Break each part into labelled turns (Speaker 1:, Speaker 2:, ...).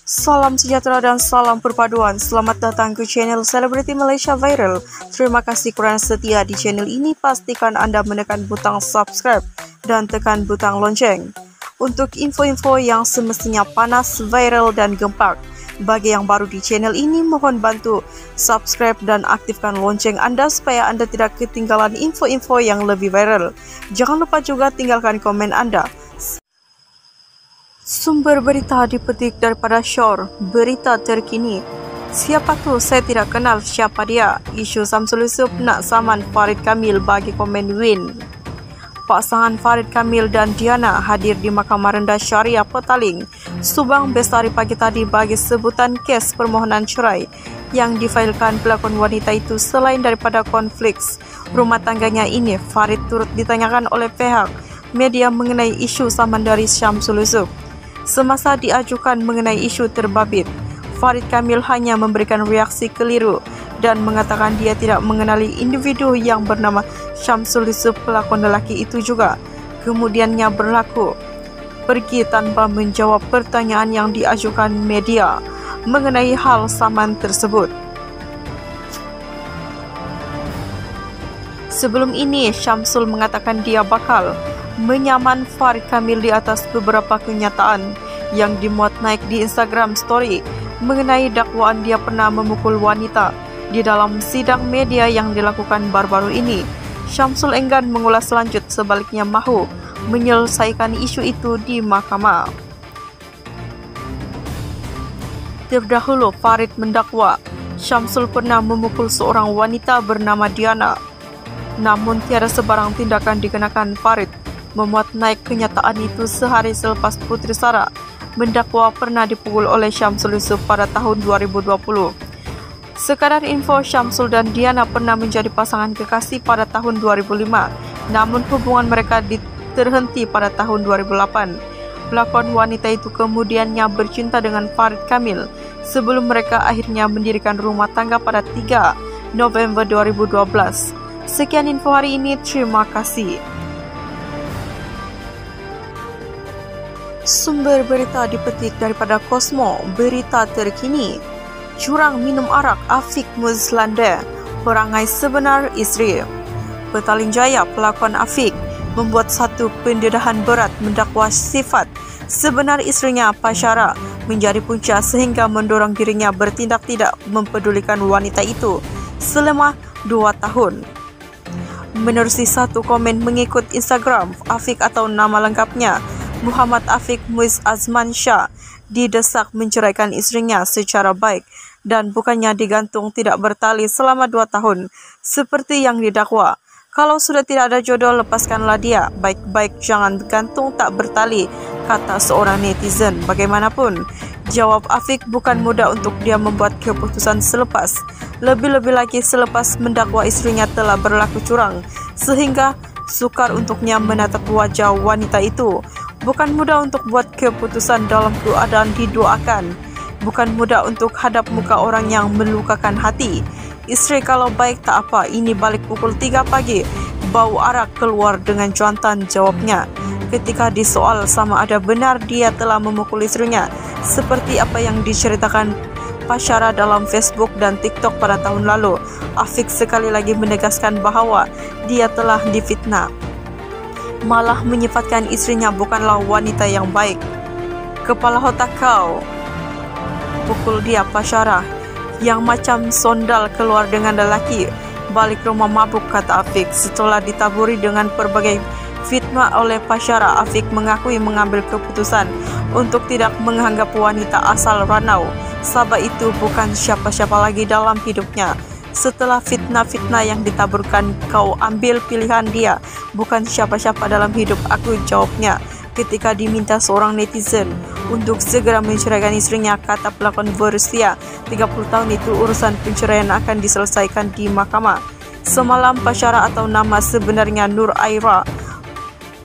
Speaker 1: Salam sejahtera dan salam perpaduan. Selamat datang ke channel Selebriti Malaysia Viral. Terima kasih kerana setia di channel ini. Pastikan anda menekan butang subscribe dan tekan butang lonceng untuk info-info yang semestinya panas, viral dan gempak. Bagi yang baru di channel ini, mohon bantu subscribe dan aktifkan lonceng anda supaya anda tidak ketinggalan info-info yang lebih viral. Jangan lupa juga tinggalkan komen anda. Sumber berita dipetik daripada Shore, berita terkini. Siapa tu? Saya tidak kenal siapa dia. Isu Syamsul Yusof nak saman Farid Kamil bagi komen win. Pasangan Farid Kamil dan Diana hadir di Mahkamah Rendah Syariah Petaling, Subang Bestari pagi tadi bagi sebutan kes permohonan cerai yang difailkan pelakon wanita itu. Selain daripada konflik rumah tangganya ini, Farid turut ditanyakan oleh pihak media mengenai isu saman dari Syamsul Yusof. Semasa diajukan mengenai isu terbabit, Farid Kamil hanya memberikan reaksi keliru dan mengatakan dia tidak mengenali individu yang bernama Syamsul Yusof, pelakon lelaki itu juga. Kemudiannya berlaku pergi tanpa menjawab pertanyaan yang diajukan media mengenai hal saman tersebut. Sebelum ini, Syamsul mengatakan dia bakal menyaman Farid Kamil di atas beberapa kenyataan yang dimuat naik di Instagram Story mengenai dakwaan dia pernah memukul wanita di dalam sidang media yang dilakukan baru-baru ini. Syamsul enggan mengulas lanjut, sebaliknya mahu menyelesaikan isu itu di mahkamah. Terdahulu, Farid mendakwa Syamsul pernah memukul seorang wanita bernama Diana. Namun tiada sebarang tindakan dikenakan Farid. Memuat naik kenyataan itu sehari selepas Putri Sarah mendakwa pernah dipukul oleh Syamsul Yusof pada tahun 2020. Sekadar info, Syamsul dan Diana pernah menjadi pasangan kekasih pada tahun 2005, namun hubungan mereka terhenti pada tahun 2008. Pelakon wanita itu kemudiannya bercinta dengan Farid Kamil sebelum mereka akhirnya mendirikan rumah tangga pada 3 November 2012. Sekian info hari ini, terima kasih. Sumber berita dipetik daripada Cosmo, berita terkini. Curang minum arak Afiq Muzlanda, perangai sebenar isteri. Petaling Jaya, pelakon Afiq membuat satu pendedahan berat mendakwa sifat sebenar isterinya Pasyara menjadi punca sehingga mendorong dirinya bertindak tidak mempedulikan wanita itu selama 2 tahun. Menerusi satu komen mengikut Instagram Afiq atau nama lengkapnya Muhammad Afiq Muiz Azman Shah, didesak menceraikan isterinya secara baik dan bukannya digantung tidak bertali selama 2 tahun seperti yang didakwa. Kalau sudah tidak ada jodoh, lepaskanlah dia. Baik-baik jangan gantung tak bertali, kata seorang netizen. Bagaimanapun, jawab Afiq, bukan mudah untuk dia membuat keputusan selepas. Lebih-lebih lagi selepas mendakwa isterinya telah berlaku curang, sehingga sukar untuknya menatap wajah wanita itu. Bukan mudah untuk buat keputusan dalam keadaan didoakan. Bukan mudah untuk hadap muka orang yang melukakan hati. Isteri kalau baik tak apa, ini balik pukul 3 pagi, bau arak keluar dengan jantan, jawabnya. Ketika disoal sama ada benar dia telah memukul isterinya, seperti apa yang diceritakan Pasyara dalam Facebook dan TikTok pada tahun lalu, Afiq sekali lagi menegaskan bahawa dia telah difitnah. Malah menyifatkan isterinya bukanlah wanita yang baik. Kepala otak kau, pukul dia Pasyara yang macam sondal keluar dengan lelaki balik rumah mabuk, kata Afiq. Setelah ditaburi dengan berbagai fitnah oleh Pasyara, Afiq mengakui mengambil keputusan untuk tidak menganggap wanita asal Ranau Sabah itu bukan siapa-siapa lagi dalam hidupnya. Setelah fitnah-fitnah yang ditaburkan, kau ambil pilihan dia bukan siapa-siapa dalam hidup aku, jawabnya ketika diminta seorang netizen untuk segera menceraikan isterinya. Kata pelakon berusia 30 tahun itu, urusan penceraian akan diselesaikan di mahkamah. Semalam Pasyara atau nama sebenarnya Nur Aira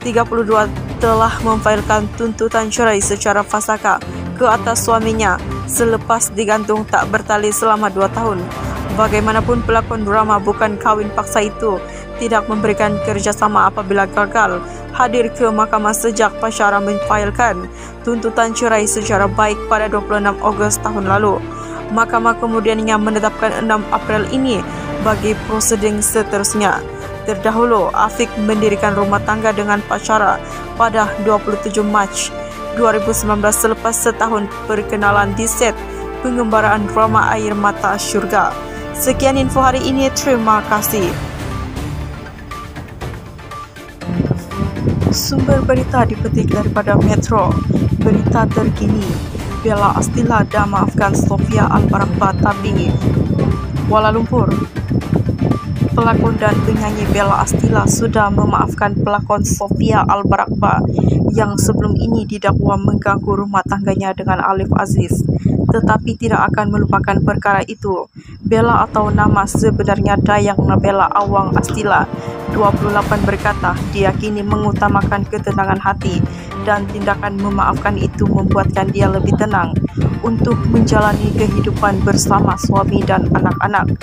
Speaker 1: 32 telah memfailkan tuntutan cerai secara fasaka ke atas suaminya selepas digantung tak bertali selama 2 tahun. Bagaimanapun pelakon drama bukan kawin paksa itu tidak memberikan kerjasama apabila gagal hadir ke mahkamah sejak pasyara memfailkan tuntutan cerai secara baik pada 26 Ogos tahun lalu. Mahkamah kemudiannya menetapkan 6 April ini bagi proseding seterusnya. Terdahulu, Afiq mendirikan rumah tangga dengan pacara pada 27 Mac 2019 selepas setahun perkenalan di set pengembaraan drama Air Mata Syurga. Sekian info hari ini, terima kasih. Sumber berita dipetik daripada Metro. Berita terkini, Bella Astila dah maafkan Sofia Al-Barakba tapi Kuala Lumpur. Pelakon dan penyanyi Bella Astila sudah memaafkan pelakon Sofia Al-Barakba yang sebelum ini didakwa mengganggu rumah tangganya dengan Alif Aziz, tetapi tidak akan melupakan perkara itu. Bella atau nama sebenarnya Dayang Nabela Awang Astila, 28 berkata dia kini mengutamakan ketenangan hati dan tindakan memaafkan itu membuatkan dia lebih tenang untuk menjalani kehidupan bersama suami dan anak-anak.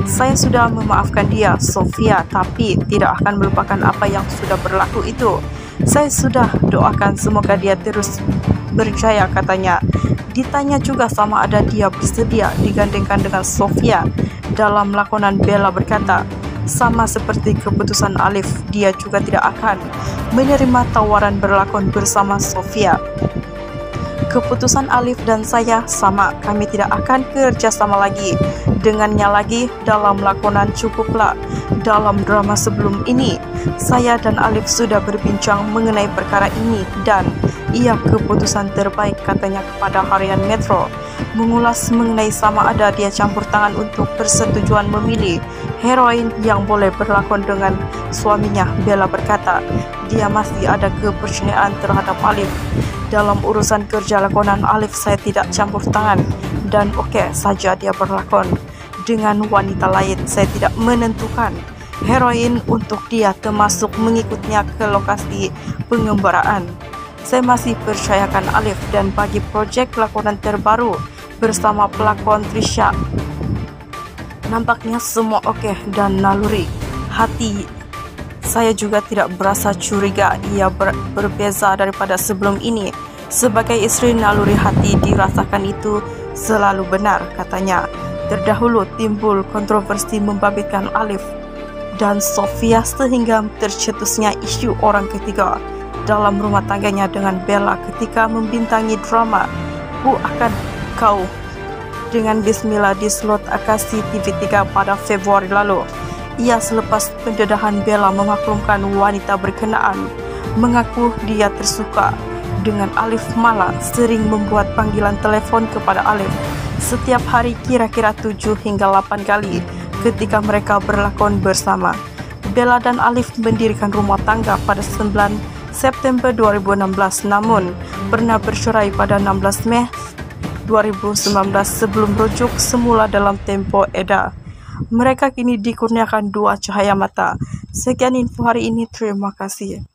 Speaker 1: Saya sudah memaafkan dia, Sofia, tapi tidak akan melupakan apa yang sudah berlaku itu. Saya sudah doakan semoga dia terus berjaya, katanya. Ditanya juga sama ada dia bersedia digandengkan dengan Sofia dalam lakonan, Bella berkata, sama seperti keputusan Alif, dia juga tidak akan menerima tawaran berlakon bersama Sofia. Keputusan Alif dan saya sama, kami tidak akan kerjasama lagi dengannya lagi dalam lakonan. Cukuplah dalam drama sebelum ini. Saya dan Alif sudah berbincang mengenai perkara ini dan ia keputusan terbaik, katanya kepada harian Metro. Mengulas mengenai sama ada dia campur tangan untuk persetujuan memilih heroin yang boleh berlakon dengan suaminya, Bella berkata dia masih ada kepercayaan terhadap Alif. Dalam urusan kerja lakonan Alif saya tidak campur tangan dan oke saja dia berlakon dengan wanita lain. Saya tidak menentukan heroin untuk dia termasuk mengikutnya ke lokasi pengembaraan. Saya masih percayakan Alif dan bagi proyek lakonan terbaru bersama pelakon Trisha nampaknya semua oke dan naluri hati. Saya juga tidak berasa curiga ia berbeza daripada sebelum ini. Sebagai istri, naluri hati dirasakan itu selalu benar, katanya. Terdahulu timbul kontroversi membabitkan Alif dan Sofia sehingga tercetusnya isu orang ketiga dalam rumah tangganya dengan Bella ketika membintangi drama Ku Akan Kau dengan Bismillah di slot Akasi TV3 pada Februari lalu. Ia selepas pendedahan Bella memaklumkan wanita berkenaan, mengaku dia tersuka dengan Alif, malah sering membuat panggilan telepon kepada Alif setiap hari kira-kira 7 hingga 8 kali ketika mereka berlakon bersama. Bella dan Alif mendirikan rumah tangga pada 9 September 2016 namun pernah bercerai pada 16 Mei 2019 sebelum rujuk semula dalam Tempo Eda. Mereka kini dikurniakan 2 cahaya mata. Sekian info hari ini, terima kasih.